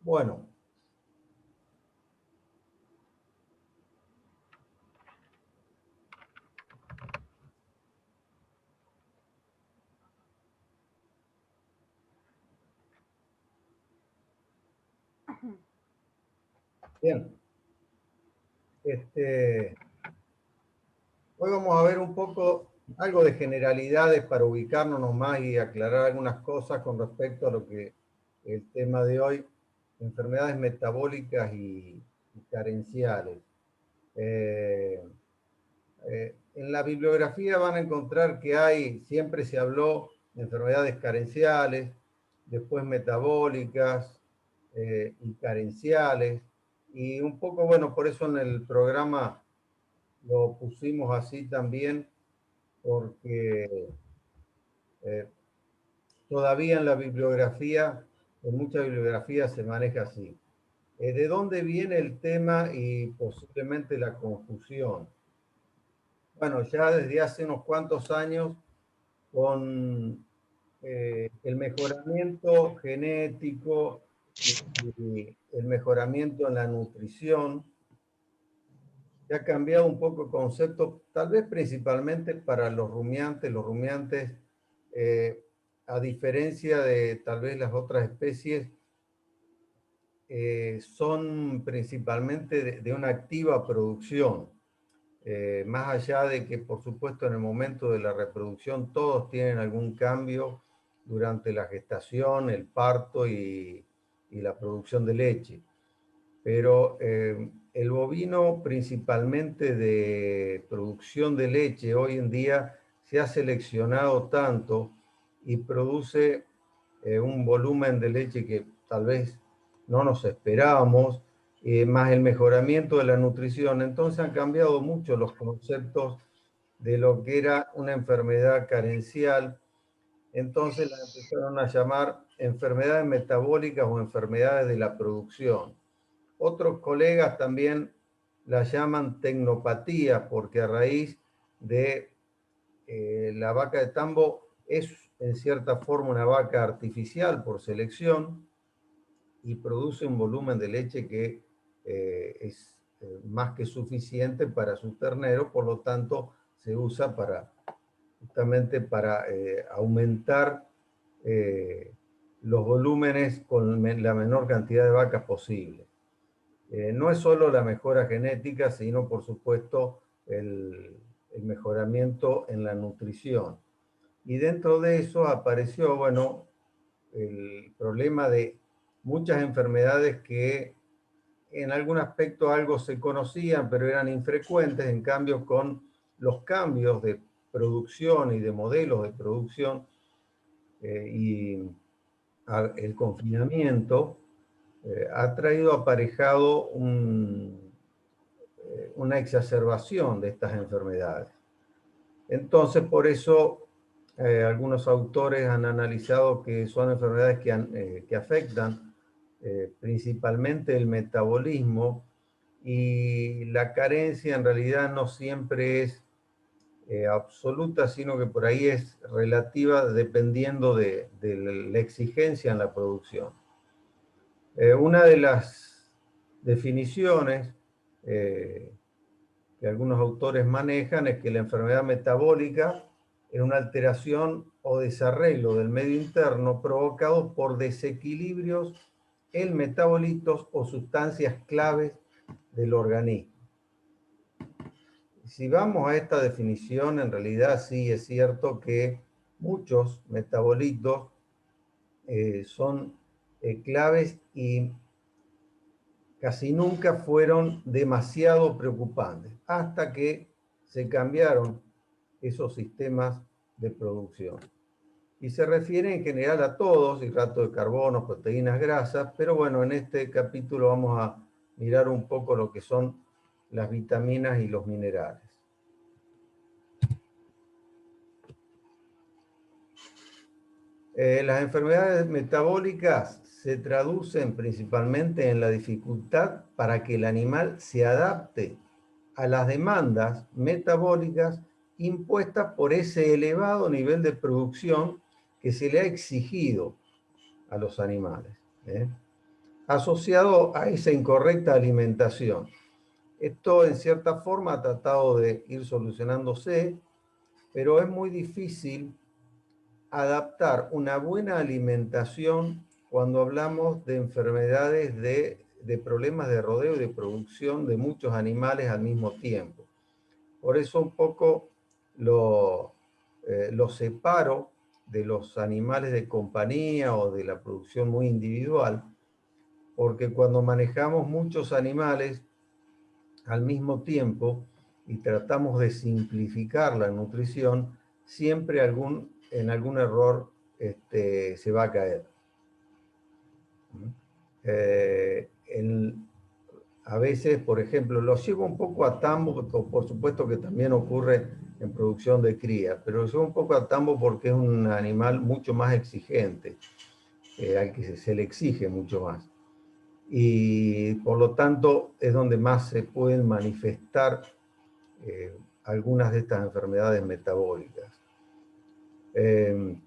Bueno, bien. Hoy vamos a ver un poco algo de generalidades para ubicarnos nomás y aclarar algunas cosas con respecto a lo que el tema de hoy, enfermedades metabólicas y carenciales. Eh, en la bibliografía van a encontrar que siempre se habló de enfermedades carenciales, después metabólicas y carenciales. Y un poco, bueno, por eso en el programa lo pusimos así también, porque eh, todavía en la bibliografía, en muchas bibliografías se maneja así. ¿De dónde viene el tema y posiblemente la confusión? Bueno, ya desde hace unos cuantos años, con el mejoramiento genético y el mejoramiento en la nutrición, se ha cambiado un poco el concepto, tal vez principalmente para los rumiantes. Los rumiantes, a diferencia de tal vez las otras especies, son principalmente de una activa producción. Más allá de que, por supuesto, en el momento de la reproducción todos tienen algún cambio durante la gestación, el parto y la producción de leche. Pero el bovino, principalmente de producción de leche, hoy en día se ha seleccionado tanto y produce un volumen de leche que tal vez no nos esperábamos, más el mejoramiento de la nutrición. Entonces han cambiado mucho los conceptos de lo que era una enfermedad carencial. Entonces la empezaron a llamar enfermedades metabólicas o enfermedades de la producción. Otros colegas también la llaman tecnopatía, porque a raíz de la vaca de tambo es en cierta forma una vaca artificial por selección y produce un volumen de leche que es más que suficiente para su ternero, por lo tanto se usa justamente para aumentar los volúmenes con la menor cantidad de vacas posible. No es solo la mejora genética, sino por supuesto el mejoramiento en la nutrición. Y dentro de eso apareció, bueno, el problema de muchas enfermedades que en algún aspecto algo se conocían, pero eran infrecuentes. En cambio, con los cambios de producción y de modelos de producción y el confinamiento, ha traído aparejado una exacerbación de estas enfermedades. Entonces, por eso, algunos autores han analizado que son enfermedades que afectan principalmente el metabolismo, y la carencia en realidad no siempre es absoluta, sino que por ahí es relativa dependiendo de la exigencia en la producción. Una de las definiciones que algunos autores manejan es que la enfermedad metabólica es una alteración o desarreglo del medio interno provocado por desequilibrios en metabolitos o sustancias claves del organismo. Si vamos a esta definición, en realidad sí es cierto que muchos metabolitos son claves y casi nunca fueron demasiado preocupantes, hasta que se cambiaron esos sistemas de producción. Y se refiere en general a todos, hidratos de carbono, proteínas, grasas, pero bueno, en este capítulo vamos a mirar un poco lo que son las vitaminas y los minerales. Las enfermedades metabólicas se traducen principalmente en la dificultad para que el animal se adapte a las demandas metabólicas impuestas por ese elevado nivel de producción que se le ha exigido a los animales. asociado a esa incorrecta alimentación. Esto en cierta forma ha tratado de ir solucionándose, pero es muy difícil adaptar una buena alimentación cuando hablamos de enfermedades de problemas de rodeo y de producción de muchos animales al mismo tiempo. Por eso un poco lo separo de los animales de compañía o de la producción muy individual, porque cuando manejamos muchos animales al mismo tiempo y tratamos de simplificar la nutrición, siempre en algún error se va a caer. Eh, el, a veces, por ejemplo, lo llevo un poco a tambo, por supuesto que también ocurre en producción de cría, pero lo llevo un poco a tambo porque es un animal mucho más exigente, al que se le exige mucho más. Y por lo tanto es donde más se pueden manifestar algunas de estas enfermedades metabólicas. En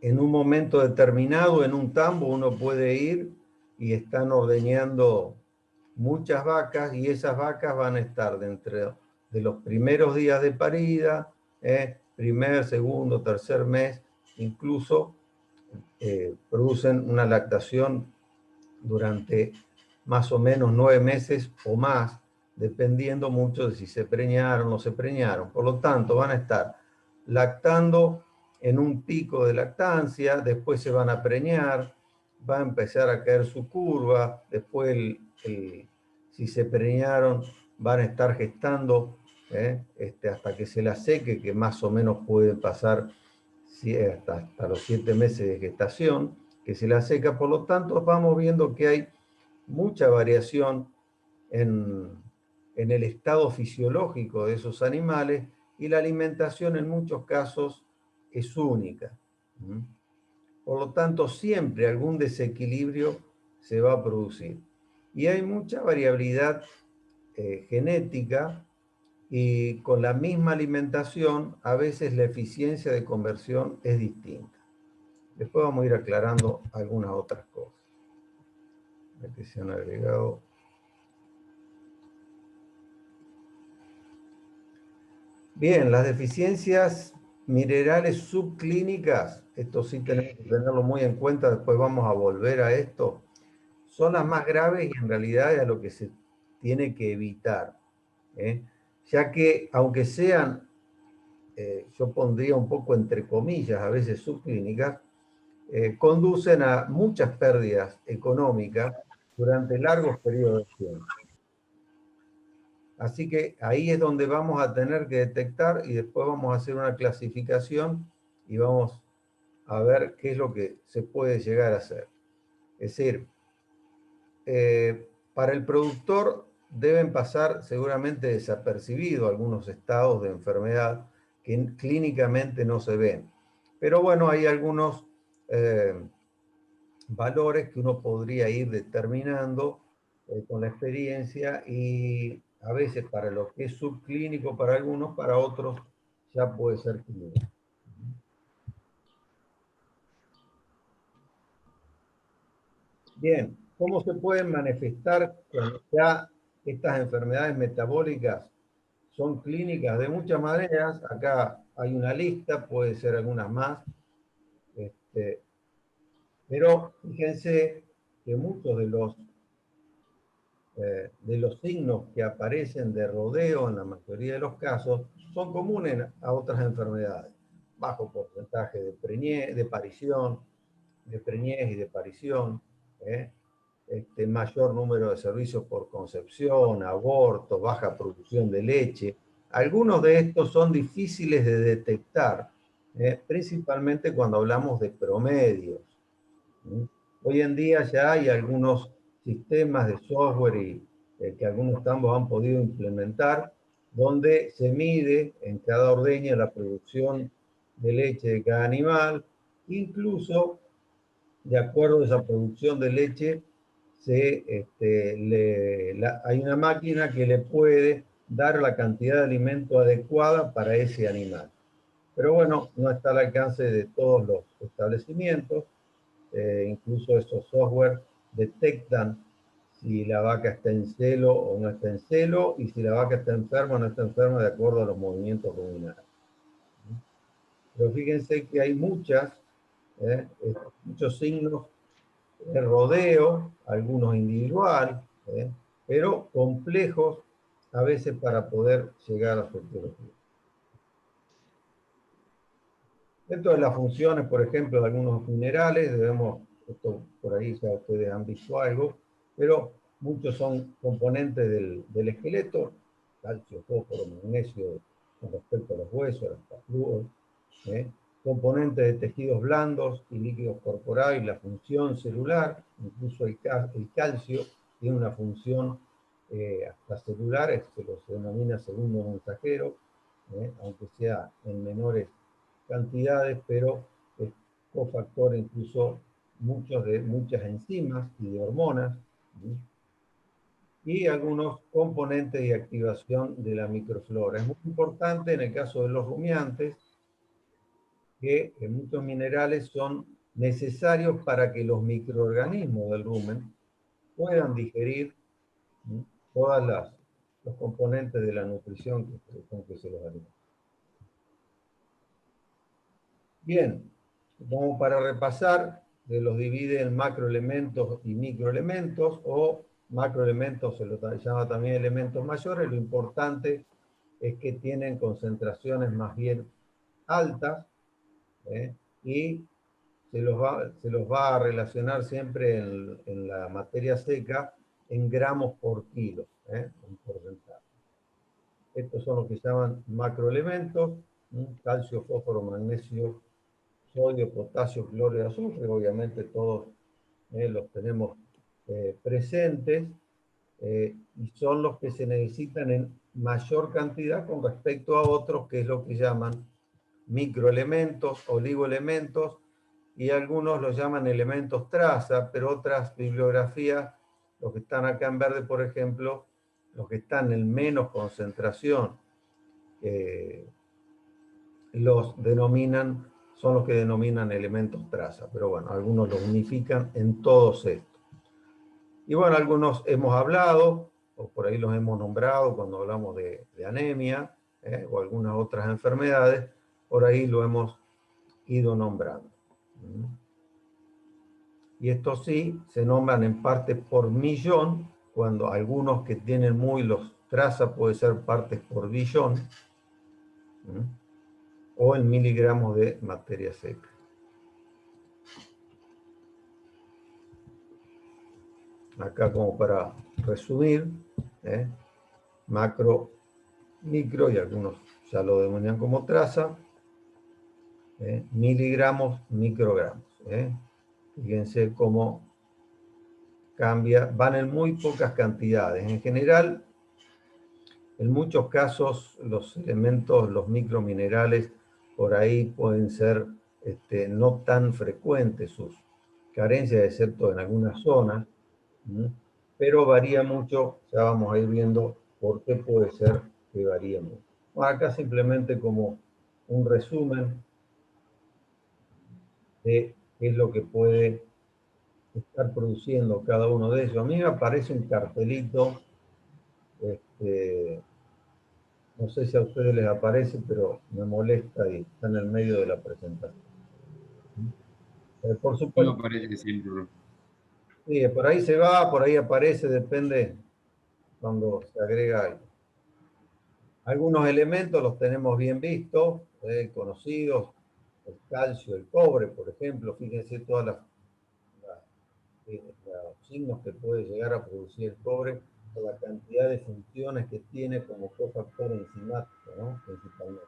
un momento determinado, en un tambo, uno puede ir y están ordeñando muchas vacas y esas vacas van a estar dentro de los primeros días de parida, primer, segundo, tercer mes, incluso producen una lactación durante más o menos 9 meses o más, dependiendo mucho de si se preñaron o no se preñaron. Por lo tanto, van a estar lactando en un pico de lactancia, después se van a preñar, va a empezar a caer su curva, después si se preñaron van a estar gestando hasta que se la seque, que más o menos puede pasar hasta los 7 meses de gestación, que se la seca. Por lo tanto, vamos viendo que hay mucha variación en, en el estado fisiológico de esos animales y la alimentación en muchos casos es única. Por lo tanto, siempre algún desequilibrio se va a producir. Y hay mucha variabilidad genética y con la misma alimentación a veces la eficiencia de conversión es distinta. Después vamos a ir aclarando algunas otras cosas que se han agregado. Bien, las deficiencias minerales subclínicas, esto sí tenemos que tenerlo muy en cuenta, después vamos a volver a esto, son las más graves y en realidad es a lo que se tiene que evitar, ya que aunque sean, yo pondría un poco entre comillas, a veces subclínicas, conducen a muchas pérdidas económicas durante largos periodos de tiempo. Así que ahí es donde vamos a tener que detectar y después vamos a hacer una clasificación y vamos a ver qué es lo que se puede llegar a hacer. Es decir, para el productor deben pasar seguramente desapercibido algunos estados de enfermedad que clínicamente no se ven. Pero bueno, hay algunos valores que uno podría ir determinando con la experiencia y a veces para lo que es subclínico para algunos, para otros ya puede ser clínico. Bien, ¿cómo se pueden manifestar cuando ya estas enfermedades metabólicas son clínicas? De muchas maneras, acá hay una lista, puede ser algunas más, pero fíjense que muchos de los signos que aparecen de rodeo en la mayoría de los casos son comunes a otras enfermedades. Bajo porcentaje de aparición, de preñez y de aparición, mayor número de servicios por concepción, aborto, baja producción de leche. Algunos de estos son difíciles de detectar, principalmente cuando hablamos de promedios. Hoy en día ya hay algunos sistemas de software que algunos tambos han podido implementar, donde se mide en cada ordeña la producción de leche de cada animal, incluso de acuerdo a esa producción de leche, hay una máquina que le puede dar la cantidad de alimento adecuada para ese animal. Pero bueno, no está al alcance de todos los establecimientos. Incluso esos software detectan si la vaca está en celo o no está en celo, y si la vaca está enferma o no está enferma de acuerdo a los movimientos ruminales. Pero fíjense que hay muchos signos de rodeo, algunos individual, pero complejos a veces para poder llegar a su etiología. Dentro de las funciones, por ejemplo, de algunos minerales, esto por ahí ya ustedes han visto algo, pero muchos son componentes del esqueleto, calcio, fósforo, magnesio, con respecto a los huesos, a los flúor, componentes de tejidos blandos y líquidos corporales, la función celular, incluso el calcio tiene una función hasta celular, se denomina segundo mensajero, aunque sea en menores cantidades, pero es cofactor incluso muchas enzimas y de hormonas, ¿sí? Y algunos componentes de activación de la microflora. Es muy importante en el caso de los rumiantes que muchos minerales son necesarios para que los microorganismos del rumen puedan digerir, ¿sí?, los componentes de la nutrición con que se los alimenta. Bien, como para repasar, los divide en macroelementos y microelementos, o macroelementos se los llama también elementos mayores. Lo importante es que tienen concentraciones más bien altas, y se los va a relacionar siempre en la materia seca en gramos por kilo, en porcentaje. Estos son los que se llaman macroelementos: calcio, fósforo, magnesio, sodio, potasio, cloro y azufre. Obviamente todos los tenemos presentes, y son los que se necesitan en mayor cantidad con respecto a otros, que es lo que llaman microelementos, oligoelementos, y algunos los llaman elementos traza, pero otras bibliografías, los que están acá en verde, por ejemplo, los que están en menos concentración, son los que denominan elementos traza, pero bueno, algunos los unifican en todos estos. Y bueno, algunos hemos hablado, o por ahí los hemos nombrado cuando hablamos de anemia, o algunas otras enfermedades, por ahí lo hemos ido nombrando. Y estos sí se nombran en partes por millón, cuando algunos que tienen muy los traza puede ser partes por billón, o en miligramos de materia seca. Acá, como para resumir, macro, micro, y algunos ya lo denominan como traza, miligramos, microgramos. Fíjense cómo cambia, van en muy pocas cantidades. En general, en muchos casos, los elementos, los microminerales, por ahí pueden ser no tan frecuentes sus carencias, excepto en algunas zonas, pero varía mucho. Ya vamos a ir viendo por qué puede ser que varíe mucho. Bueno, acá simplemente como un resumen de qué es lo que puede estar produciendo cada uno de ellos. A mí me aparece un cartelito, no sé si a ustedes les aparece, pero me molesta y está en el medio de la presentación. Por No supuesto, aparece siempre. sí, por ahí se va, por ahí aparece, depende cuando se agrega algo. Algunos elementos los tenemos bien vistos, conocidos: el calcio, el cobre, por ejemplo. Fíjense todos los signos que puede llegar a producir el cobre, por la cantidad de funciones que tiene como cofactor enzimático, ¿no?, principalmente.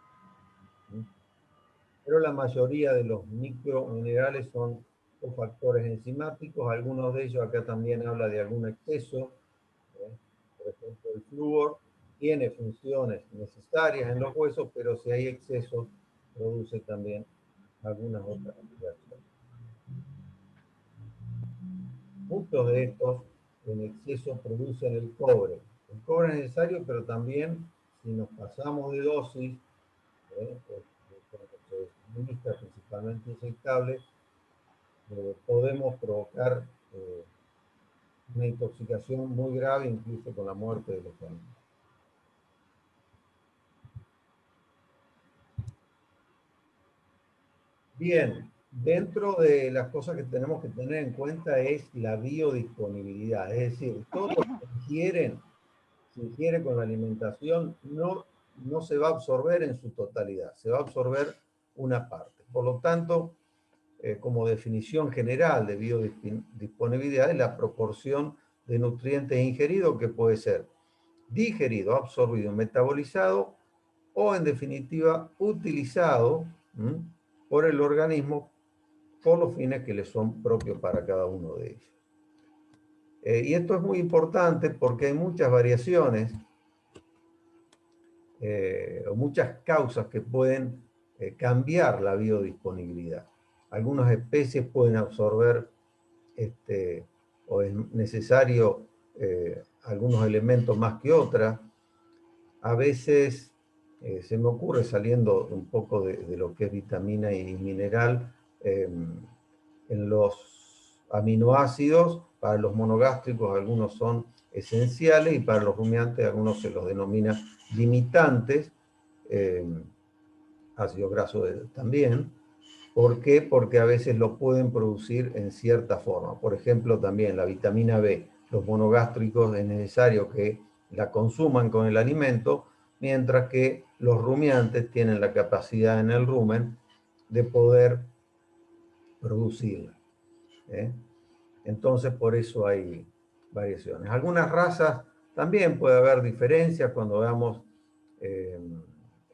Pero la mayoría de los microminerales son cofactores enzimáticos. Algunos de ellos, acá también habla de algún exceso. Por ejemplo, el flúor tiene funciones necesarias en los huesos, pero si hay exceso, produce también algunas otras alteraciones. Muchos de estos en exceso producen el cobre. El cobre es necesario, pero también si nos pasamos de dosis, cuando se suministra principalmente inyectable, podemos provocar una intoxicación muy grave, incluso con la muerte de los animales. Bien, dentro de las cosas que tenemos que tener en cuenta es la biodisponibilidad, es decir, todo lo que se ingiere con la alimentación no se va a absorber en su totalidad, se va a absorber una parte. Por lo tanto, como definición general de biodisponibilidad es la proporción de nutrientes ingeridos que puede ser digerido, absorbido, metabolizado o en definitiva utilizado por el organismo por los fines que le son propios para cada uno de ellos. Y esto es muy importante porque hay muchas variaciones o muchas causas que pueden cambiar la biodisponibilidad. Algunas especies pueden absorber o es necesario algunos elementos más que otras. A veces se me ocurre, saliendo un poco de lo que es vitamina y mineral, en los aminoácidos, para los monogástricos algunos son esenciales y para los rumiantes algunos se los denomina limitantes, ácido graso también. ¿Por qué? Porque a veces lo pueden producir en cierta forma. Por ejemplo, también la vitamina B, los monogástricos es necesario que la consuman con el alimento, mientras que los rumiantes tienen la capacidad en el rumen de poder producirla. Entonces, por eso hay variaciones. Algunas razas también puede haber diferencias cuando veamos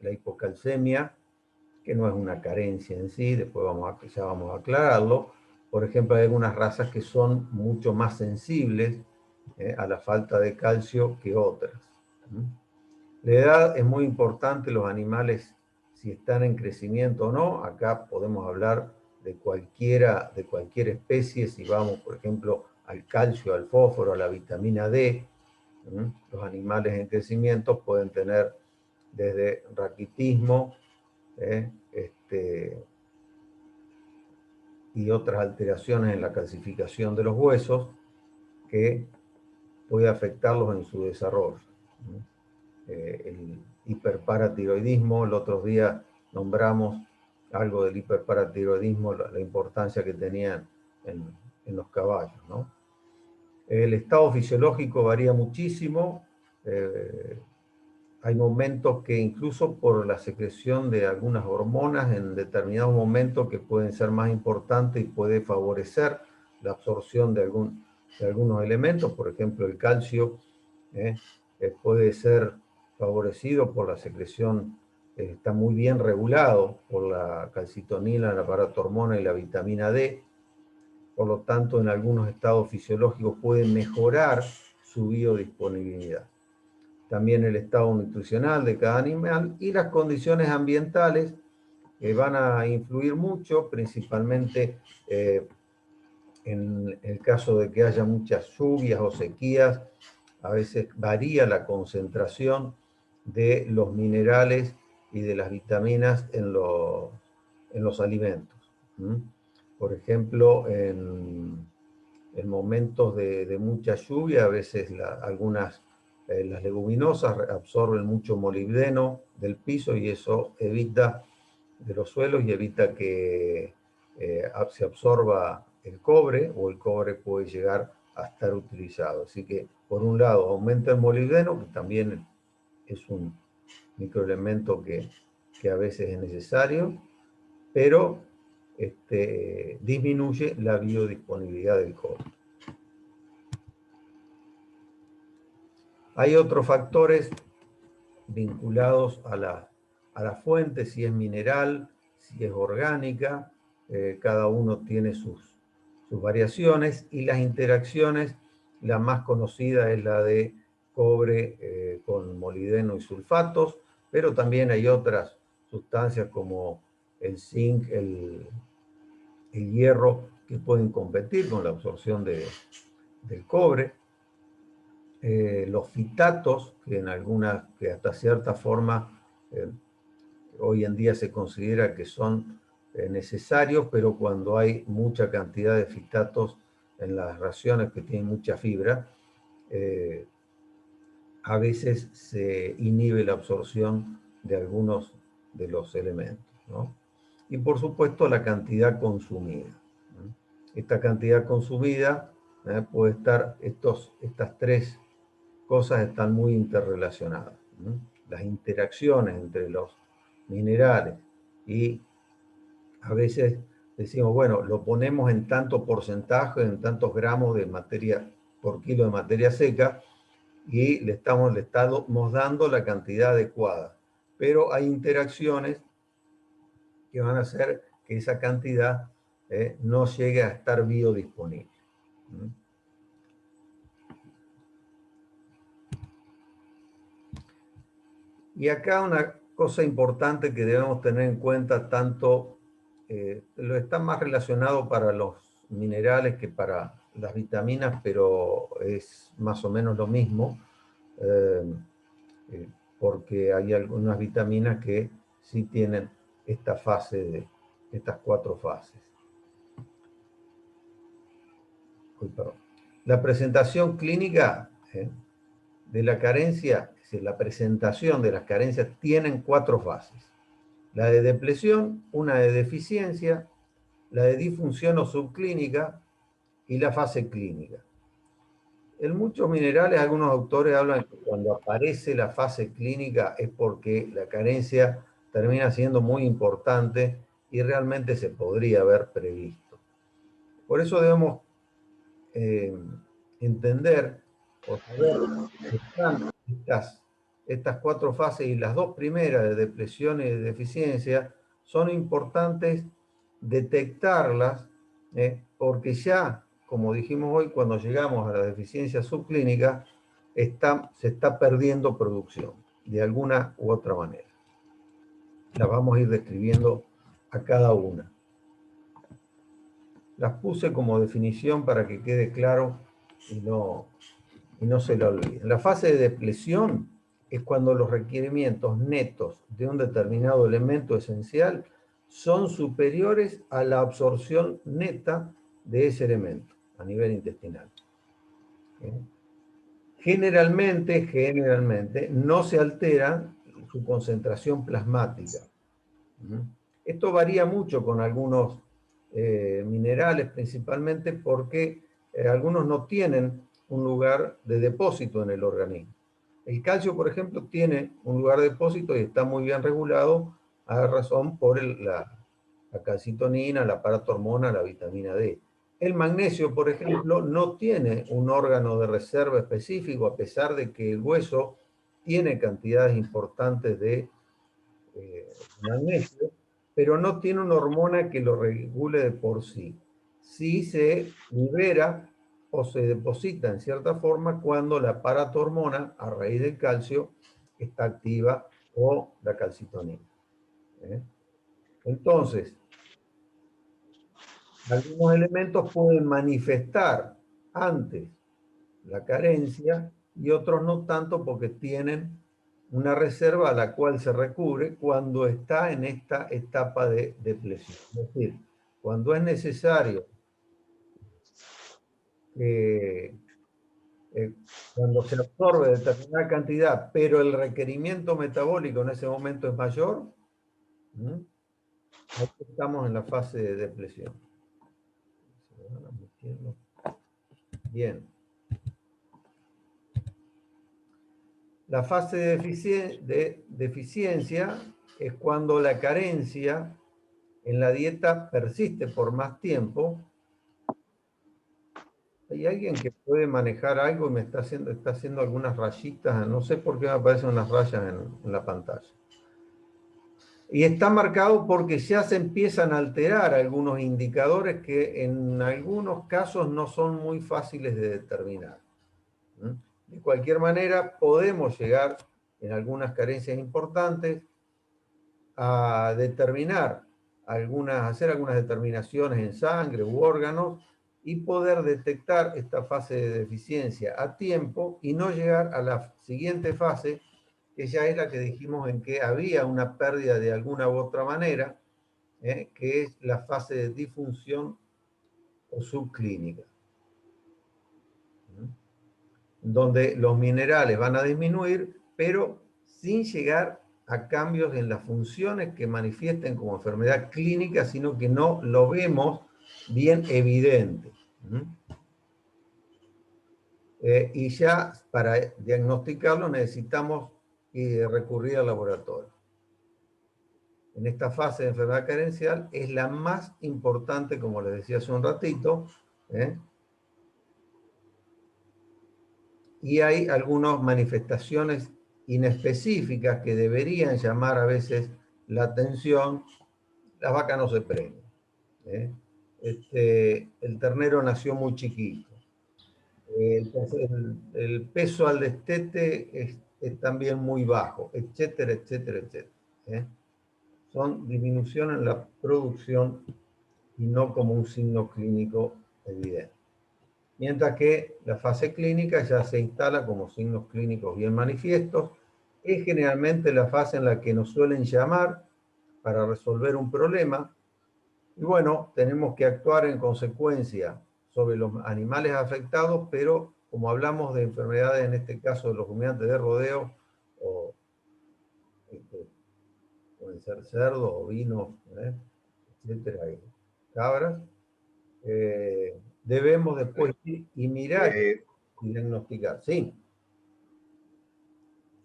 la hipocalcemia, que no es una carencia en sí, después ya vamos a aclararlo. Por ejemplo, hay algunas razas que son mucho más sensibles a la falta de calcio que otras. La edad es muy importante, los animales, si están en crecimiento o no. Acá podemos hablar de cualquier especie, si vamos, por ejemplo, al calcio, al fósforo, a la vitamina D. Los animales en crecimiento pueden tener desde raquitismo, y otras alteraciones en la calcificación de los huesos que puede afectarlos en su desarrollo. El hiperparatiroidismo, el otro día nombramos algo del hiperparatiroidismo, la importancia que tenían en los caballos, ¿no? El estado fisiológico varía muchísimo. Hay momentos que incluso por la secreción de algunas hormonas en determinados momentos que pueden ser más importantes y puede favorecer la absorción de algunos elementos. Por ejemplo, el calcio puede ser favorecido por la secreción, está muy bien regulado por la calcitonina, la paratormona y la vitamina D. Por lo tanto, en algunos estados fisiológicos puede mejorar su biodisponibilidad. También el estado nutricional de cada animal y las condiciones ambientales que van a influir mucho, principalmente en el caso de que haya muchas lluvias o sequías. A veces varía la concentración de los minerales y de las vitaminas en los alimentos. Por ejemplo, en momentos de mucha lluvia, a veces las leguminosas absorben mucho molibdeno del piso y eso evita de los suelos y evita que se absorba el cobre, o el cobre puede llegar a estar utilizado. Así que, por un lado, aumenta el molibdeno, que también es un microelemento que a veces es necesario, pero disminuye la biodisponibilidad del cobre. Hay otros factores vinculados a la fuente, si es mineral, si es orgánica, cada uno tiene sus variaciones, y las interacciones, la más conocida es la de cobre con molibdeno y sulfatos, pero también hay otras sustancias como el zinc, el hierro, que pueden competir con la absorción del cobre. Los fitatos, que hasta cierta forma hoy en día se considera que son necesarios, pero cuando hay mucha cantidad de fitatos en las raciones que tienen mucha fibra, a veces se inhibe la absorción de algunos de los elementos, ¿no? Y por supuesto la cantidad consumida, ¿no? Esta cantidad consumida puede estar, estas tres cosas están muy interrelacionadas, ¿no? Las interacciones entre los minerales y a veces decimos, bueno, lo ponemos en tanto porcentaje, en tantos gramos de materia por kilo de materia seca, y le estamos dando la cantidad adecuada. Pero hay interacciones que van a hacer que esa cantidad no llegue a estar biodisponible. Y acá una cosa importante que debemos tener en cuenta, tanto lo está más relacionado para los minerales que para las vitaminas, pero es más o menos lo mismo. Porque hay algunas vitaminas que sí tienen esta fase de estas cuatro fases. Uy, perdón. La presentación clínica de la carencia, es decir, la presentación de las carencias tienen cuatro fases. La de depresión, una de deficiencia, la de disfunción o subclínica y la fase clínica. En muchos minerales, algunos autores hablan que cuando aparece la fase clínica es porque la carencia termina siendo muy importante y realmente se podría haber previsto. Por eso debemos entender o saber que están estas cuatro fases, y las dos primeras de depresión y de deficiencia son importantes detectarlas, porque ya, como dijimos hoy, cuando llegamos a la deficiencia subclínica, se está perdiendo producción de alguna u otra manera. Las vamos a ir describiendo a cada una. Las puse como definición para que quede claro y no se la olviden. La fase de depleción es cuando los requerimientos netos de un determinado elemento esencial son superiores a la absorción neta de ese elemento a nivel intestinal. Generalmente no se altera su concentración plasmática. Esto varía mucho con algunos minerales, principalmente porque algunos no tienen un lugar de depósito en el organismo. El calcio, por ejemplo, tiene un lugar de depósito y está muy bien regulado, a razón por la calcitonina, la paratormona, la vitamina D. El magnesio, por ejemplo, no tiene un órgano de reserva específico, a pesar de que el hueso tiene cantidades importantes de magnesio, pero no tiene una hormona que lo regule de por sí. Sí se libera o se deposita en cierta forma cuando la paratormona, a raíz del calcio, está activa, o la calcitonina. Entonces, algunos elementos pueden manifestar antes la carencia y otros no tanto, porque tienen una reserva a la cual se recurre cuando está en esta etapa de depleción. Es decir, cuando es necesario, cuando se absorbe determinada cantidad, pero el requerimiento metabólico en ese momento es mayor, ahí estamos en la fase de depleción. Bien. La fase de deficiencia es cuando la carencia en la dieta persiste por más tiempo. Hay alguien que puede manejar algo y me está haciendo algunas rayitas, no sé por qué me aparecen unas rayas en la pantalla. Y está marcado porque ya se empiezan a alterar algunos indicadores que en algunos casos no son muy fáciles de determinar. De cualquier manera, podemos llegar en algunas carencias importantes a determinar hacer algunas determinaciones en sangre u órganos y poder detectar esta fase de deficiencia a tiempo y no llegar a la siguiente fase, que ya es la que dijimos en que había una pérdida de alguna u otra manera, que es la fase de disfunción o subclínica. donde los minerales van a disminuir, pero sin llegar a cambios en las funciones que manifiesten como enfermedad clínica, sino que no lo vemos bien evidente. Y ya para diagnosticarlo necesitamos recurrir al laboratorio. En esta fase de enfermedad carencial es la más importante, como les decía hace un ratito, y hay algunas manifestaciones inespecíficas que deberían llamar a veces la atención. Las vacas no se preñan. El ternero nació muy chiquito. El peso al destete es también muy bajo, etcétera, etcétera, etcétera. Son disminuciones en la producción y no como un signo clínico evidente. Mientras que la fase clínica ya se instala como signos clínicos bien manifiestos. Es generalmente la fase en la que nos suelen llamar para resolver un problema. Y bueno, tenemos que actuar en consecuencia sobre los animales afectados, pero como hablamos de enfermedades, en este caso de los rumiantes de rodeo, o pueden ser cerdos, ovinos, etcétera, y cabras, debemos después ir y mirar y diagnosticar. Sí.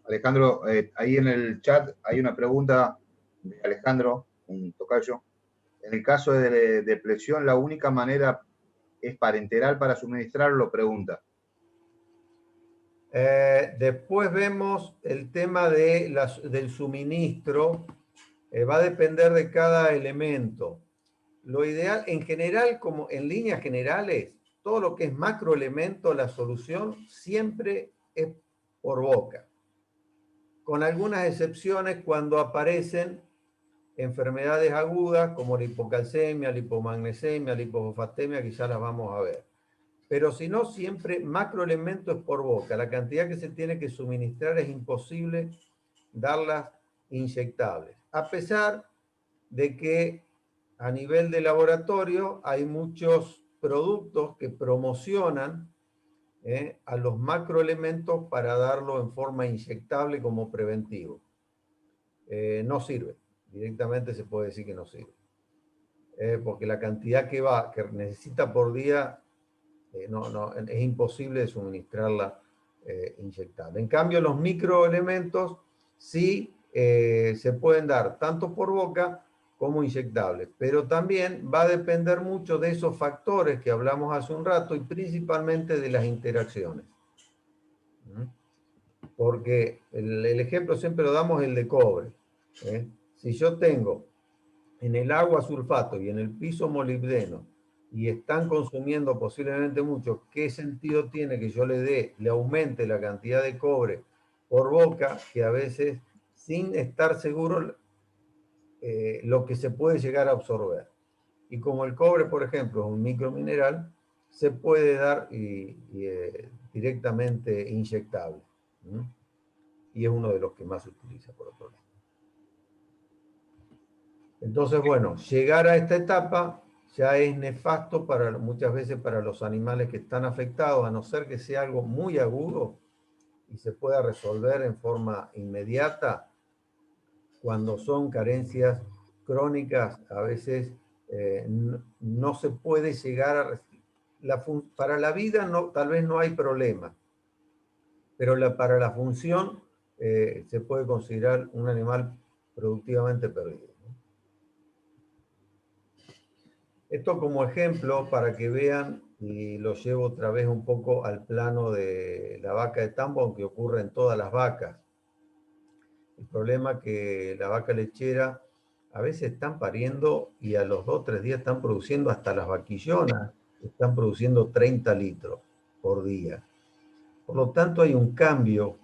Alejandro, ahí en el chat hay una pregunta de Alejandro, un tocayo. En el caso de depresión, ¿la única manera es parenteral para suministrarlo? Pregunta. Después vemos el tema del suministro. Va a depender de cada elemento. Lo ideal, en general, como en líneas generales, todo lo que es macroelemento, la solución siempre es por boca. Con algunas excepciones cuando aparecen enfermedades agudas como la hipocalcemia, la hipomagnesemia, la hipofosfatemia, que ya las vamos a ver. Pero si no, siempre macroelementos es por boca. La cantidad que se tiene que suministrar es imposible darlas inyectables. A pesar de que a nivel de laboratorio hay muchos productos que promocionan a los macroelementos para darlo en forma inyectable como preventivo. No sirve. Directamente se puede decir que no sirve. Porque la cantidad que necesita por día es imposible de suministrarla inyectable. En cambio, los microelementos sí se pueden dar tanto por boca como inyectables, pero también va a depender mucho de esos factores que hablamos hace un rato y principalmente de las interacciones. Porque el ejemplo siempre lo damos el de cobre. Si yo tengo en el agua sulfato y en el piso molibdeno y están consumiendo posiblemente mucho, ¿qué sentido tiene que yo le aumente la cantidad de cobre por boca, que a veces sin estar seguro lo que se puede llegar a absorber? Y como el cobre, por ejemplo, es un micromineral, se puede dar directamente inyectable. Y es uno de los que más se utiliza, por otro lado. Entonces, bueno, llegar a esta etapa ya es nefasto muchas veces para los animales que están afectados, a no ser que sea algo muy agudo y se pueda resolver en forma inmediata. Cuando son carencias crónicas, a veces no se puede llegar a... para la vida tal vez no hay problema, pero para la función se puede considerar un animal productivamente perdido. Esto como ejemplo para que vean, y lo llevo otra vez un poco al plano de la vaca de tambo, aunque ocurre en todas las vacas. El problema es que la vaca lechera a veces están pariendo y a los 2 o 3 días están produciendo, hasta las vaquillonas, están produciendo 30 litros por día. Por lo tanto, hay un cambio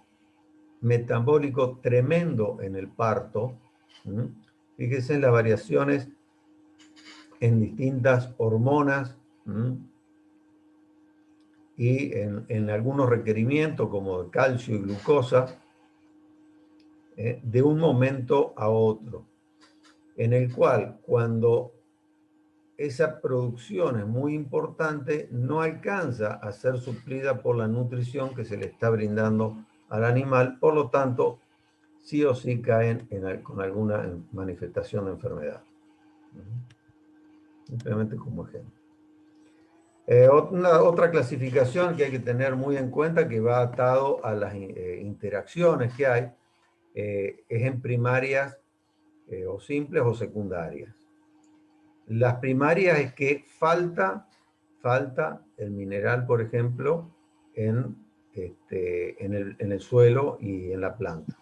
metabólico tremendo en el parto. Fíjense en las variaciones en distintas hormonas y en algunos requerimientos como de calcio y glucosa de un momento a otro, en el cual cuando esa producción es muy importante, no alcanza a ser suplida por la nutrición que se le está brindando al animal, por lo tanto, sí o sí caen con alguna manifestación de enfermedad. Simplemente como ejemplo. Otra clasificación que hay que tener muy en cuenta, que va atado a las interacciones que hay, es en primarias o simples o secundarias. Las primarias es que falta el mineral, por ejemplo, en el suelo y en la planta.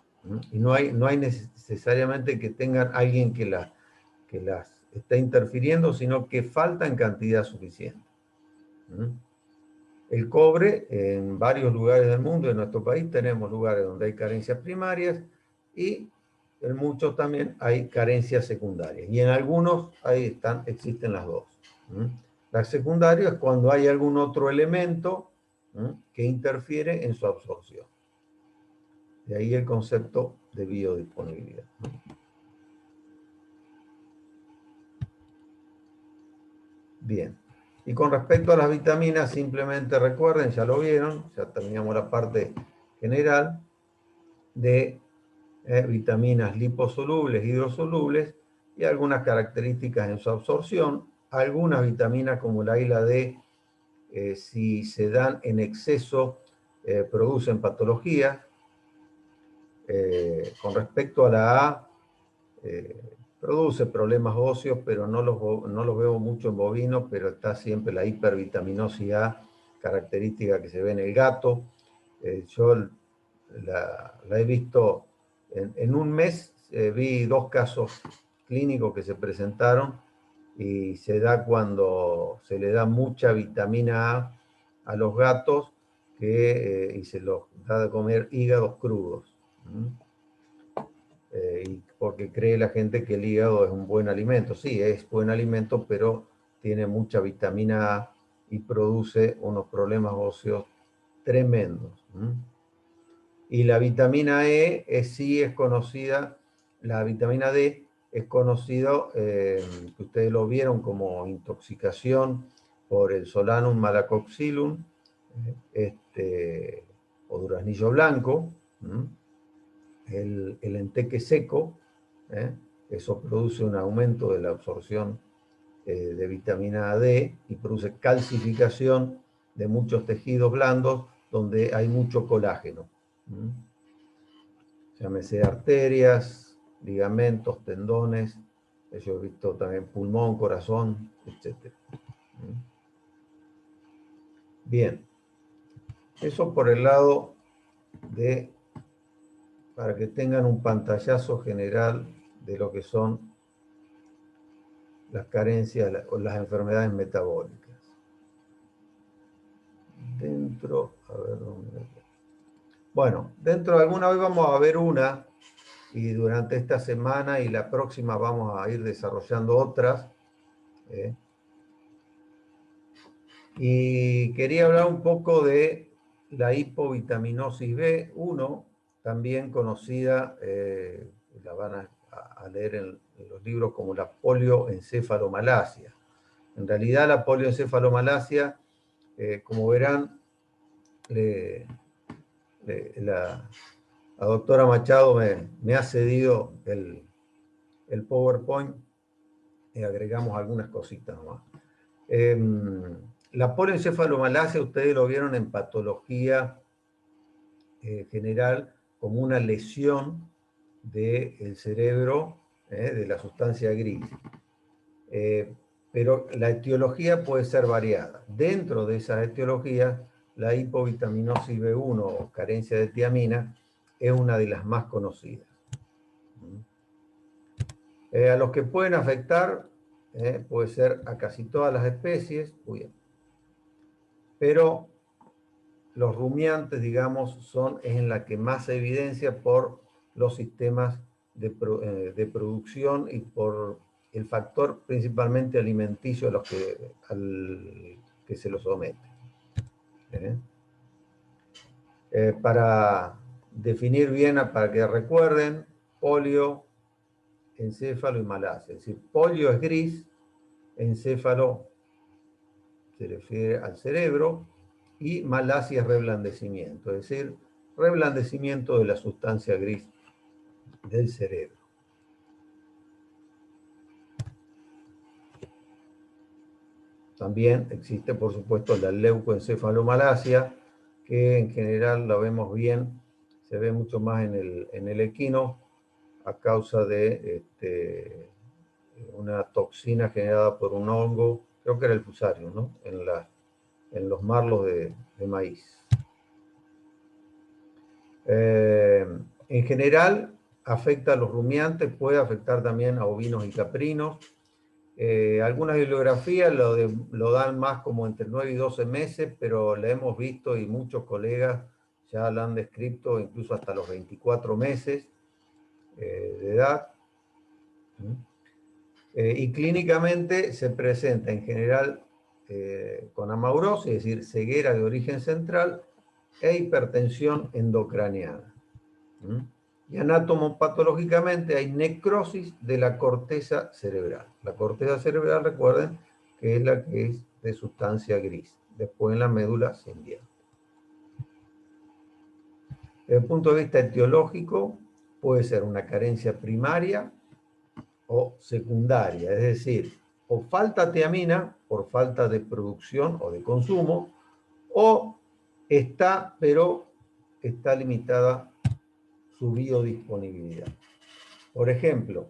Y no hay necesariamente que tengan alguien que las está interfiriendo, sino que falta en cantidad suficiente. El cobre, en varios lugares del mundo, en nuestro país, tenemos lugares donde hay carencias primarias y en muchos también hay carencias secundarias. Y en algunos existen las dos. La secundaria es cuando hay algún otro elemento que interfiere en su absorción. De ahí el concepto de biodisponibilidad. Bien. Y con respecto a las vitaminas, simplemente recuerden, ya lo vieron, ya terminamos la parte general de vitaminas liposolubles, hidrosolubles y algunas características en su absorción. Algunas vitaminas como la A y la D, si se dan en exceso, producen patologías. Con respecto a la A, produce problemas óseos, pero no los veo mucho en bovinos, pero está siempre la hipervitaminosis A, característica que se ve en el gato. Yo la he visto en un mes, vi 2 casos clínicos que se presentaron y se da cuando se le da mucha vitamina A los gatos y se los da de comer hígados crudos. Y porque cree la gente que el hígado es un buen alimento. Sí, es buen alimento, pero tiene mucha vitamina A y produce unos problemas óseos tremendos. Y la vitamina E sí es conocida, la vitamina D es conocido, que ustedes lo vieron como intoxicación por el Solanum malacoxylum, o duraznillo blanco, el enteque seco, eso produce un aumento de la absorción de vitamina D y produce calcificación de muchos tejidos blandos donde hay mucho colágeno. Llámese arterias, ligamentos, tendones, yo he visto también pulmón, corazón, etc. Bien, eso por el lado para que tengan un pantallazo general de lo que son las carencias o las enfermedades metabólicas. Bueno, dentro de alguna, hoy vamos a ver una, y durante esta semana y la próxima vamos a ir desarrollando otras. Y quería hablar un poco de la hipovitaminosis B1, también conocida, la van a leer en los libros como la polioencefalomalacia. En realidad la polioencefalomalacia, como verán, la doctora Machado me ha cedido el PowerPoint y agregamos algunas cositas nomás. La polioencefalomalacia, ustedes lo vieron en patología general como una lesión del cerebro, de la sustancia gris. Pero la etiología puede ser variada. Dentro de esas etiologías, la hipovitaminosis B1 o carencia de tiamina es una de las más conocidas. A los que pueden afectar, puede ser a casi todas las especies, pero los rumiantes, digamos, es en la que más se evidencia por los sistemas de producción y por el factor principalmente alimenticio al que se los somete. Para definir bien, para que recuerden, polio, encéfalo y malasia. Es decir, polio es gris, encéfalo se refiere al cerebro, y malasia es reblandecimiento, es decir, reblandecimiento de la sustancia gris del cerebro. También existe, por supuesto, la leucoencefalomalacia, que en general la vemos bien, se ve mucho más en el equino a causa de una toxina generada por un hongo, creo que era el fusarium, ¿no? En los marlos de maíz. En general, afecta a los rumiantes, puede afectar también a ovinos y caprinos. Algunas bibliografías lo dan más como entre 9 y 12 meses, pero le hemos visto y muchos colegas ya lo han descrito incluso hasta los 24 meses de edad. Y clínicamente se presenta en general con amaurosis, es decir, ceguera de origen central e hipertensión endocraniana. Y anatomopatológicamente hay necrosis de la corteza cerebral. La corteza cerebral, recuerden, que es la que es de sustancia gris. Después en la médula se invierte. Desde el punto de vista etiológico, puede ser una carencia primaria o secundaria, es decir, o falta tiamina por falta de producción o de consumo, o está, pero está limitada su biodisponibilidad. Por ejemplo,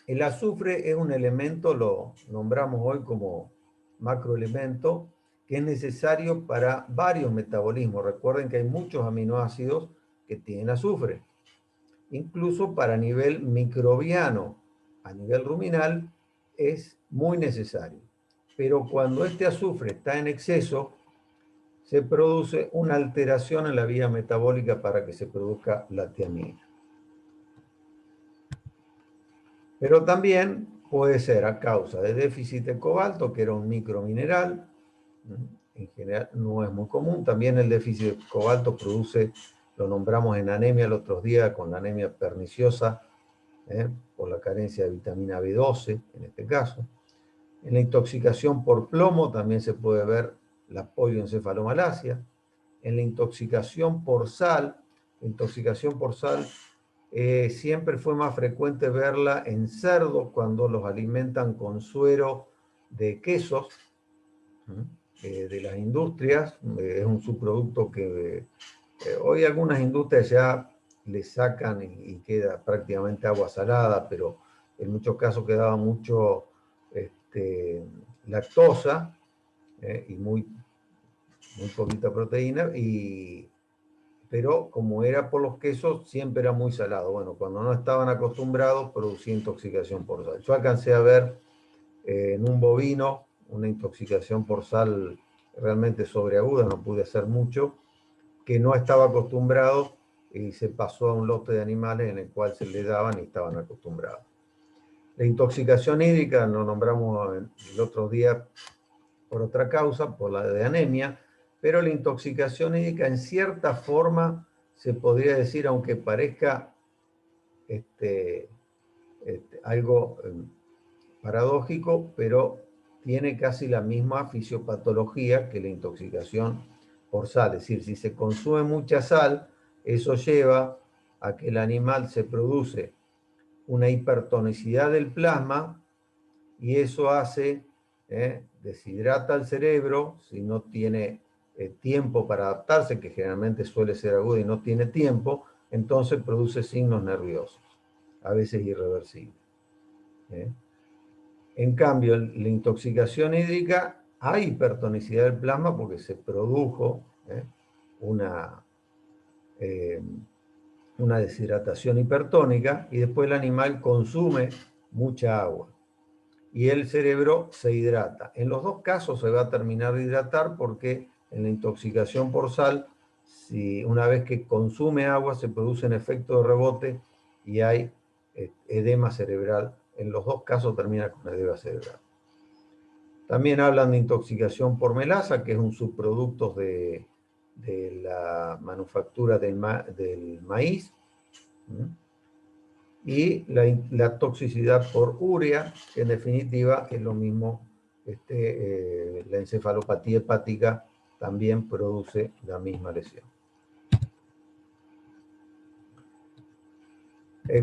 el azufre es un elemento, lo nombramos hoy como macroelemento, que es necesario para varios metabolismos. Recuerden que hay muchos aminoácidos que tienen azufre. Incluso para nivel microbiano, a nivel ruminal, es muy necesario. Pero cuando este azufre está en exceso, se produce una alteración en la vía metabólica para que se produzca la tiamina. Pero también puede ser a causa de déficit de cobalto, que era un micromineral, en general no es muy común. También el déficit de cobalto produce, lo nombramos en anemia el otro día, con la anemia perniciosa, por la carencia de vitamina B12, en este caso. En la intoxicación por plomo también se puede ver la polioencefalomalacia. En la intoxicación por sal siempre fue más frecuente verla en cerdos cuando los alimentan con suero de quesos de las industrias. Es un subproducto que hoy algunas industrias ya le sacan y queda prácticamente agua salada, pero en muchos casos quedaba mucho lactosa y muy poquita proteína, pero como era por los quesos, siempre era muy salado. Bueno, cuando no estaban acostumbrados, producía intoxicación por sal. Yo alcancé a ver en un bovino una intoxicación por sal realmente sobreaguda, no pude hacer mucho, que no estaba acostumbrado y se pasó a un lote de animales en el cual se le daban y estaban acostumbrados. La intoxicación hídrica, lo nombramos el otro día por otra causa, por la de anemia, pero la intoxicación hídrica en cierta forma se podría decir, aunque parezca algo paradójico, pero tiene casi la misma fisiopatología que la intoxicación por sal. Es decir, si se consume mucha sal, eso lleva a que el animal se produce una hipertonicidad del plasma y eso hace, deshidrata el cerebro, si no tiene tiempo para adaptarse, que generalmente suele ser agudo y no tiene tiempo, entonces produce signos nerviosos, a veces irreversibles. En cambio, la intoxicación hídrica, hay hipertonicidad del plasma porque se produjo una deshidratación hipertónica y después el animal consume mucha agua y el cerebro se hidrata. En los dos casos se va a terminar de hidratar porque en la intoxicación por sal, si una vez que consume agua se produce un efecto de rebote y hay edema cerebral. En los dos casos termina con edema cerebral. También hablan de intoxicación por melaza, que es un subproducto de la manufactura del maíz. y la toxicidad por urea, que en definitiva es lo mismo, la encefalopatía hepática también produce la misma lesión.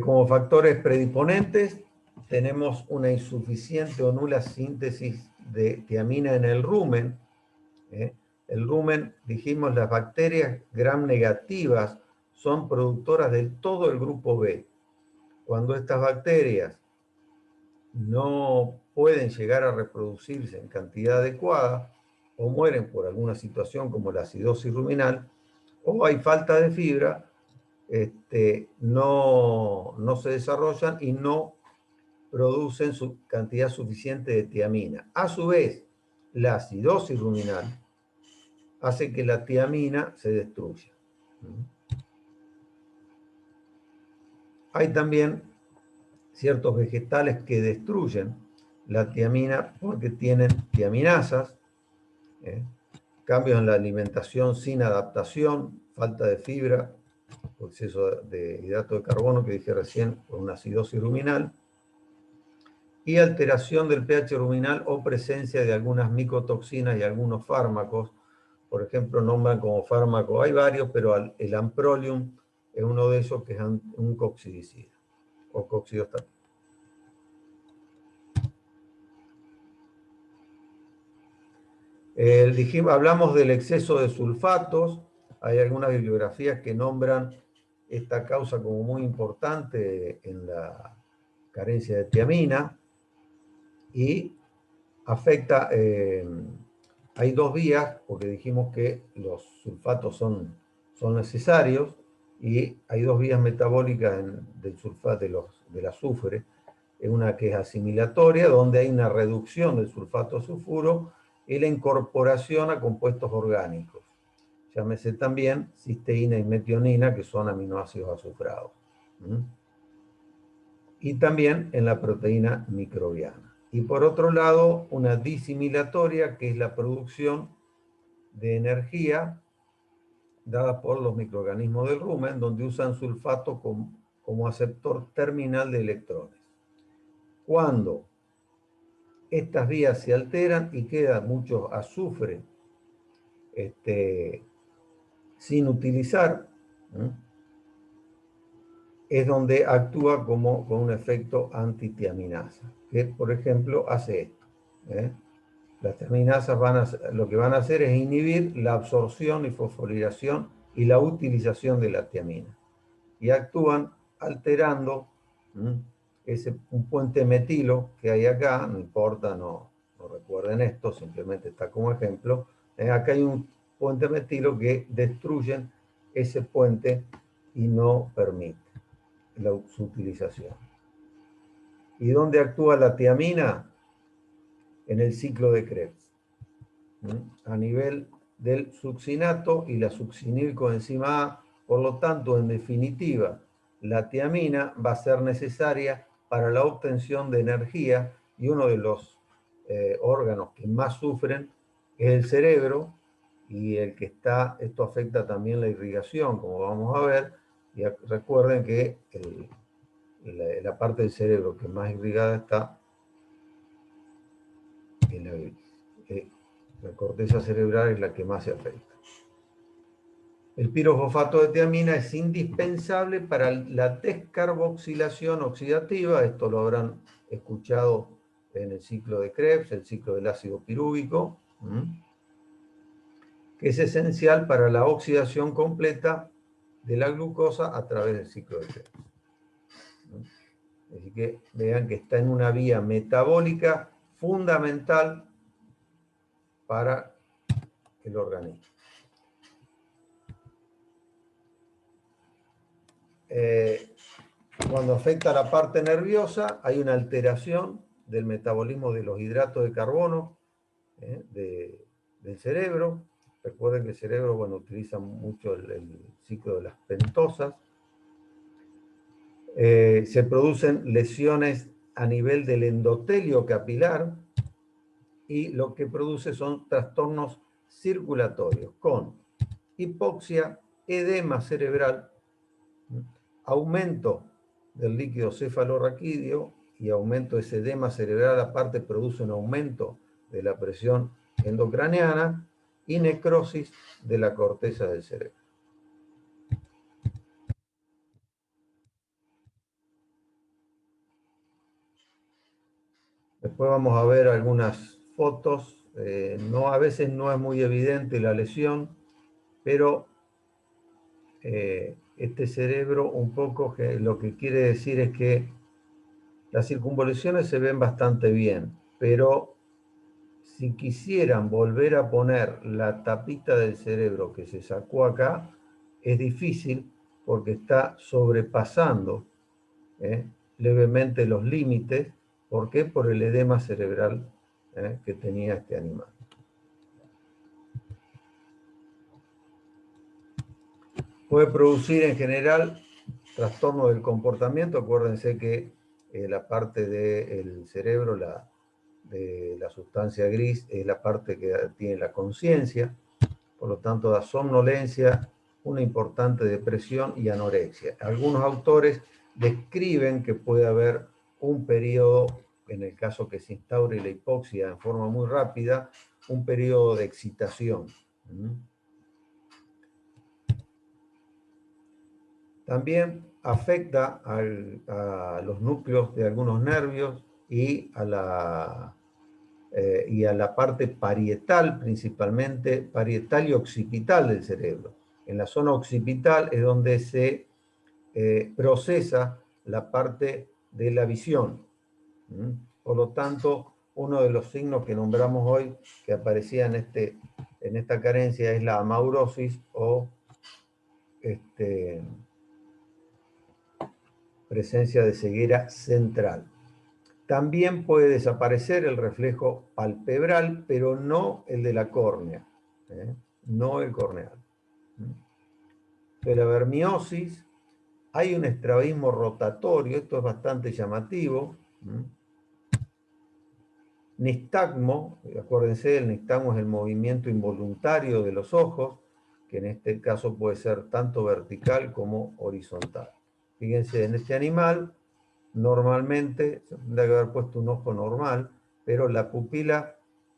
Como factores predisponentes, tenemos una insuficiente o nula síntesis de tiamina en el rumen. El rumen, dijimos, las bacterias gram negativas son productoras de todo el grupo B. Cuando estas bacterias no pueden llegar a reproducirse en cantidad adecuada o mueren por alguna situación como la acidosis ruminal o hay falta de fibra, no se desarrollan y no producen su cantidad suficiente de tiamina. A su vez, la acidosis ruminal hace que la tiamina se destruya. Hay también ciertos vegetales que destruyen la tiamina porque tienen tiaminasas, cambios en la alimentación sin adaptación, falta de fibra, exceso de hidrato de carbono que dije recién por una acidosis ruminal, y alteración del pH ruminal o presencia de algunas micotoxinas y algunos fármacos. Por ejemplo, nombran como fármaco, hay varios, pero el amprolium es uno de esos que es un coccidicida o coccidostatina. Hablamos del exceso de sulfatos. Hay algunas bibliografías que nombran esta causa como muy importante en la carencia de tiamina y afecta, hay dos vías, porque dijimos que los sulfatos son necesarios y hay dos vías metabólicas del sulfato del azufre. Una que es asimilatoria, donde hay una reducción del sulfato sulfuro y la incorporación a compuestos orgánicos. Llámese también cisteína y metionina, que son aminoácidos azufrados. Y también en la proteína microbiana. Y por otro lado, una disimilatoria, que es la producción de energía dada por los microorganismos del rumen, donde usan sulfato como aceptor terminal de electrones. Cuando estas vías se alteran y queda mucho azufre sin utilizar, es donde actúa con un efecto antitiaminasa, que por ejemplo hace esto. Las tiaminasas lo que van a hacer es inhibir la absorción y fosforilación y la utilización de la tiamina. Y actúan alterando un puente metilo que hay acá, no importa, no recuerden esto, simplemente está como ejemplo. Acá hay un puente metilo que destruyen ese puente y no permite su utilización. ¿Y dónde actúa la tiamina? En el ciclo de Krebs. A nivel del succinato y la succinilcoenzima A, por lo tanto, en definitiva, la tiamina va a ser necesaria para la obtención de energía y uno de los órganos que más sufren es el cerebro y esto afecta también la irrigación, como vamos a ver, y recuerden que la parte del cerebro que más irrigada está en la corteza cerebral es la que más se afecta. El pirofosfato de tiamina es indispensable para la descarboxilación oxidativa, esto lo habrán escuchado en el ciclo de Krebs, el ciclo del ácido pirúvico, que es esencial para la oxidación completa de la glucosa a través del ciclo de Krebs. Así que vean que está en una vía metabólica fundamental para el organismo. Cuando afecta a la parte nerviosa, hay una alteración del metabolismo de los hidratos de carbono del cerebro. Recuerden que el cerebro, utiliza mucho el ciclo de las pentosas. Se producen lesiones a nivel del endotelio capilar y lo que produce son trastornos circulatorios con hipoxia, edema cerebral, aumento del líquido cefalorraquídeo y aumento de ese edema cerebral, aparte produce un aumento de la presión endocraniana y necrosis de la corteza del cerebro. Después vamos a ver algunas fotos. A veces no es muy evidente la lesión, pero este cerebro un poco lo que quiere decir es que las circunvoluciones se ven bastante bien, pero si quisieran volver a poner la tapita del cerebro que se sacó acá, es difícil porque está sobrepasando levemente los límites. ¿Por qué? Por el edema cerebral que tenía este animal. Puede producir en general trastorno del comportamiento. Acuérdense que la parte del cerebro, de la sustancia gris, es la parte que tiene la conciencia. Por lo tanto, da somnolencia, una importante depresión y anorexia. Algunos autores describen que puede haber un periodo, en el caso que se instaure la hipoxia en forma muy rápida, un periodo de excitación. También afecta a los núcleos de algunos nervios y a la parte parietal, principalmente parietal y occipital del cerebro. En la zona occipital es donde se procesa la parte de la visión. Por lo tanto, uno de los signos que nombramos hoy que aparecía en esta carencia es la amaurosis o presencia de ceguera central. También puede desaparecer el reflejo palpebral, pero no el de la córnea, no el corneal. De la vermiosis, hay un estrabismo rotatorio, esto es bastante llamativo. Nistagmo, acuérdense, el nistagmo es el movimiento involuntario de los ojos, que en este caso puede ser tanto vertical como horizontal. Fíjense, en este animal, normalmente, se tendría que haber puesto un ojo normal, pero la pupila,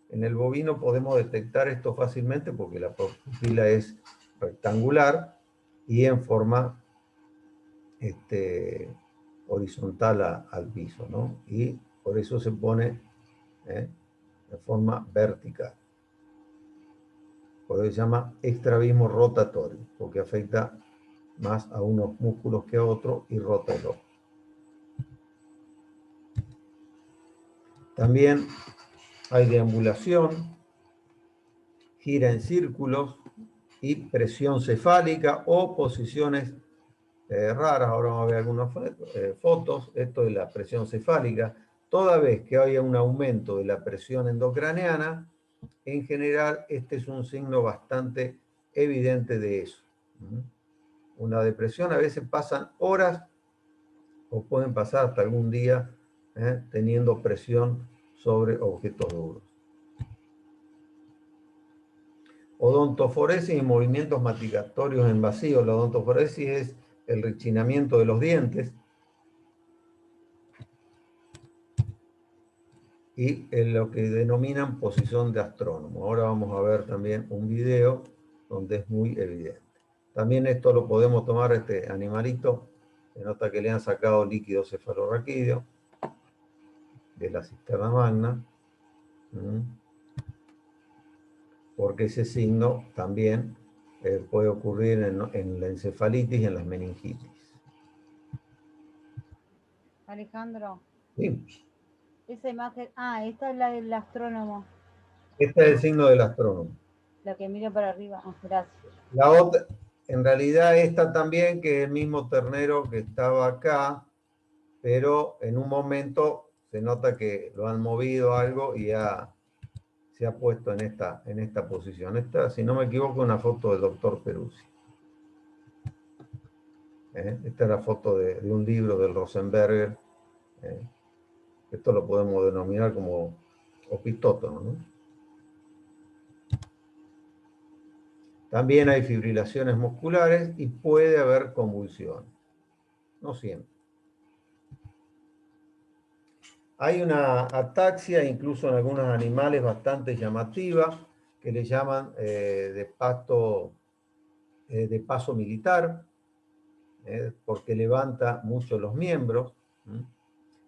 en el bovino podemos detectar esto fácilmente porque la pupila es rectangular y en forma horizontal al piso, ¿no? Y por eso se pone de forma vertical. Por eso se llama estrabismo rotatorio, porque afecta más a unos músculos que a otros y rota el ojo. También hay deambulación, gira en círculos y presión cefálica o posiciones raras. Ahora vamos a ver algunas fotos. Esto es la presión cefálica. Toda vez que haya un aumento de la presión endocraniana, en general este es un signo bastante evidente de eso. Una depresión a veces pasan horas o pueden pasar hasta algún día teniendo presión sobre objetos duros. Odontoforesis y movimientos masticatorios en vacío. La odontoforesis es el rechinamiento de los dientes y en lo que denominan posición de astrónomo. Ahora vamos a ver también un video donde es muy evidente. También esto lo podemos tomar, este animalito, se nota que le han sacado líquido cefalorraquídeo de la cisterna magna, porque ese signo también puede ocurrir en la encefalitis y en las meningitis. Alejandro. Sí. Esa imagen, esta es la del astrónomo. Este es el signo del astrónomo. La que mira para arriba. Gracias. La otra, en realidad esta también, que es el mismo ternero que estaba acá, pero en un momento se nota que lo han movido algo y se ha puesto en esta posición. Esta, si no me equivoco, es una foto del doctor Peruzzi. Esta es la foto de un libro del Rosenberger. Esto lo podemos denominar como opitótono, ¿no? También hay fibrilaciones musculares y puede haber convulsiones. No siempre. Hay una ataxia, incluso en algunos animales, bastante llamativa, que le llaman de paso militar, porque levanta mucho los miembros.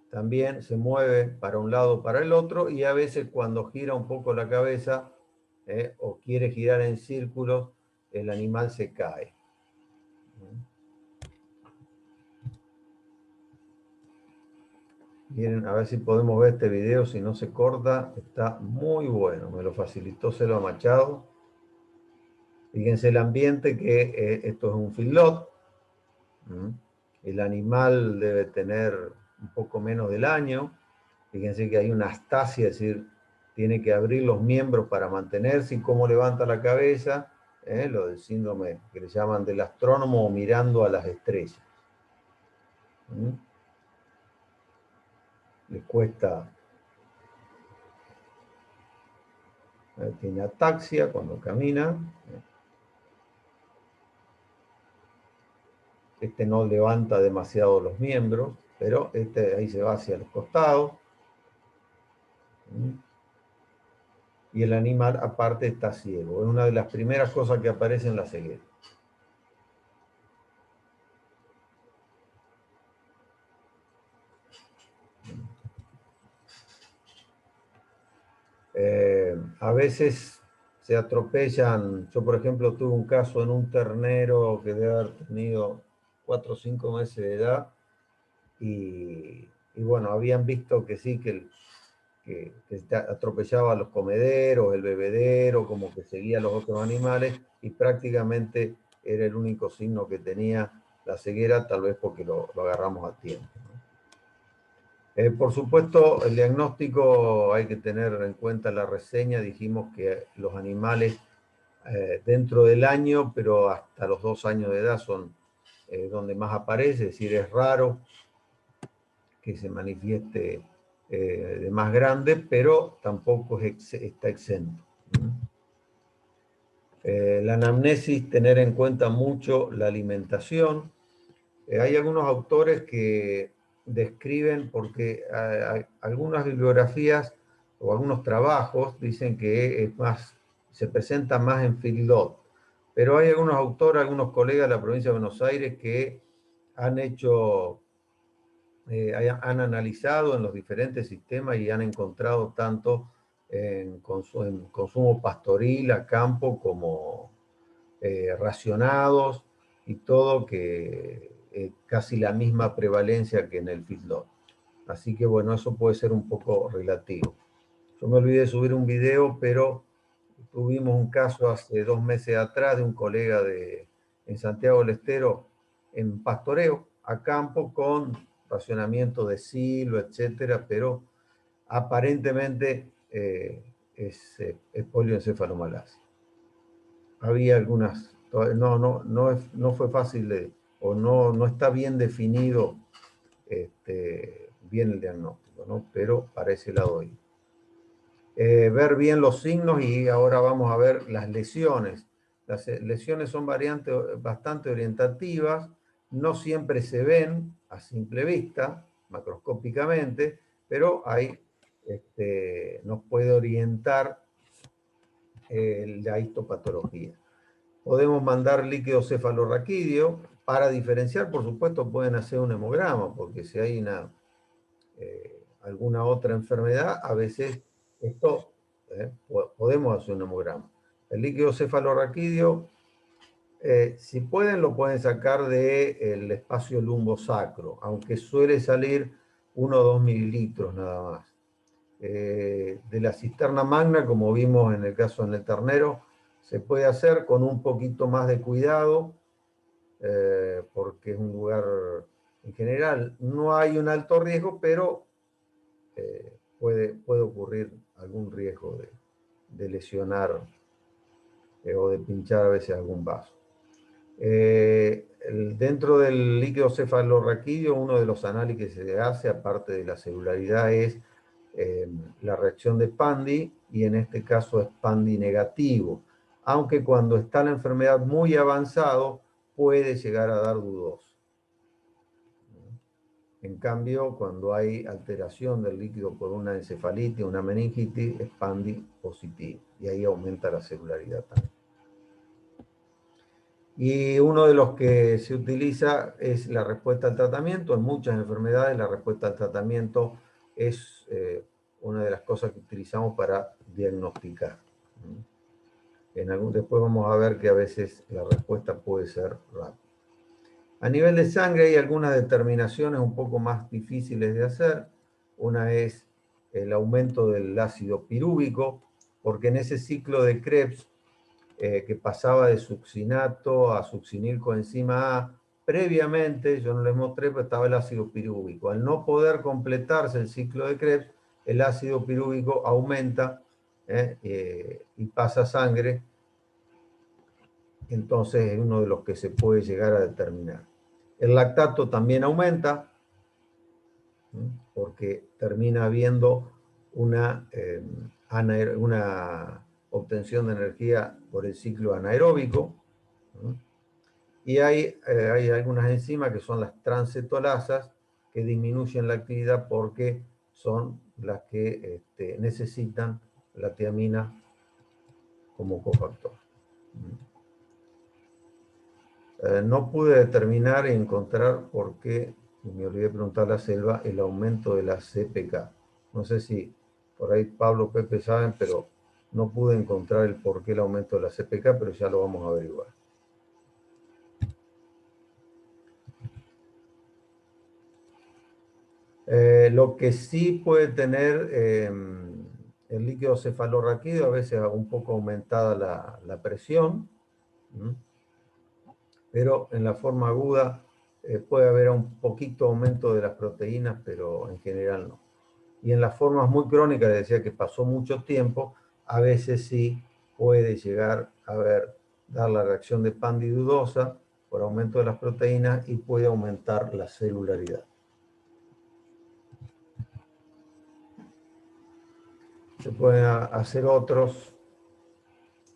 También se mueve para un lado o para el otro, y a veces cuando gira un poco la cabeza o quiere girar en círculos, el animal se cae. Miren, a ver si podemos ver este video, si no se corta, está muy bueno, me lo facilitó Selva Machado. Fíjense el ambiente, que esto es un feedlot. El animal debe tener un poco menos del año. Fíjense que hay una astasia, es decir, tiene que abrir los miembros para mantenerse, y cómo levanta la cabeza, lo del síndrome que le llaman del astrónomo, o mirando a las estrellas. Le cuesta, tiene ataxia cuando camina. Este no levanta demasiado los miembros, pero este ahí se va hacia los costados. Y el animal aparte está ciego. Es una de las primeras cosas que aparece en la ceguera. A veces se atropellan. Yo, por ejemplo, tuve un caso en un ternero que debe haber tenido 4 o 5 meses de edad, y bueno, habían visto que sí, que atropellaba a los comederos, el bebedero, como que seguía a los otros animales, y prácticamente era el único signo que tenía la ceguera, tal vez porque lo agarramos a tiempo. Por supuesto, el diagnóstico hay que tener en cuenta la reseña. Dijimos que los animales dentro del año, pero hasta los 2 años de edad son donde más aparece, es decir, es raro que se manifieste de más grande, pero tampoco está exento. La anamnesis, tener en cuenta mucho la alimentación. Hay algunos autores que describen, porque algunas bibliografías o algunos trabajos dicen que es más, se presenta más en feedlot, pero hay algunos autores, algunos colegas de la provincia de Buenos Aires que han hecho, han analizado en los diferentes sistemas y han encontrado tanto en consumo pastoril a campo como racionados y todo, que casi la misma prevalencia que en el feedlot. Así que bueno, eso puede ser un poco relativo. Yo me olvidé de subir un video, pero tuvimos un caso hace 2 meses atrás de un colega en Santiago del Estero, en pastoreo a campo con racionamiento de silo, etcétera, pero aparentemente es polioencefalomalacia. Había algunas, no fue fácil o no está bien definido bien el diagnóstico, ¿no? Pero para ese lado ahí. Ver bien los signos, y ahora vamos a ver las lesiones. Las lesiones son variantes bastante orientativas, no siempre se ven a simple vista, macroscópicamente, pero ahí nos puede orientar la histopatología. Podemos mandar líquido cefalorraquídeo. Para diferenciar, por supuesto, pueden hacer un hemograma, porque si hay alguna otra enfermedad, a veces esto podemos hacer un hemograma. El líquido cefalorraquídeo, si pueden, lo pueden sacar del espacio lumbosacro, aunque suele salir 1 o 2 mililitros nada más. De la cisterna magna, como vimos en el caso del ternero, se puede hacer con un poquito más de cuidado, porque es un lugar, en general, no hay un alto riesgo, pero puede ocurrir algún riesgo de lesionar o de pinchar a veces algún vaso. Dentro del líquido cefalorraquídeo, uno de los análisis que se hace, aparte de la celularidad, es la reacción de Pandy, y en este caso es Pandy negativo, aunque cuando está la enfermedad muy avanzado puede llegar a dar dudoso. En cambio, cuando hay alteración del líquido por una encefalitis, una meningitis, es PANDI positivo. Y ahí aumenta la celularidad también. Y uno de los que se utiliza es la respuesta al tratamiento. En muchas enfermedades la respuesta al tratamiento es una de las cosas que utilizamos para diagnosticar. Después vamos a ver que a veces la respuesta puede ser rápida. A nivel de sangre hay algunas determinaciones un poco más difíciles de hacer. Una es el aumento del ácido pirúvico, porque en ese ciclo de Krebs, que pasaba de succinato a succinilcoenzima A, previamente, yo no les mostré, pero estaba el ácido pirúvico. Al no poder completarse el ciclo de Krebs, el ácido pirúvico aumenta y pasa a sangre. Entonces es uno de los que se puede llegar a determinar. El lactato también aumenta, porque termina habiendo una obtención de energía por el ciclo anaeróbico. Y hay algunas enzimas que son las transcetolasas que disminuyen la actividad porque son las que necesitan la tiamina como cofactor. No pude determinar y encontrar por qué, y me olvidé preguntar a la Selva, el aumento de la CPK. No sé si por ahí Pablo o Pepe saben, pero no pude encontrar el por qué el aumento de la CPK, pero ya lo vamos a averiguar. Lo que sí puede tener el líquido cefalorraquídeo, a veces un poco aumentada la presión, pero en la forma aguda puede haber un poquito aumento de las proteínas, pero en general no. Y en las formas muy crónicas, decía que pasó mucho tiempo, a veces sí puede llegar a dar la reacción de PANDI dudosa por aumento de las proteínas y puede aumentar la celularidad. Se pueden hacer otros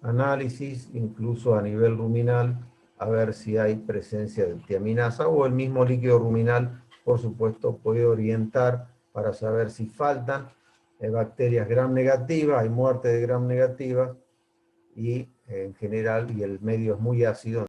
análisis, incluso a nivel ruminal, a ver si hay presencia de tiaminasa, o el mismo líquido ruminal, por supuesto, puede orientar para saber si faltan bacterias gram negativas, hay muerte de gram negativas, y en general, y el medio es muy ácido,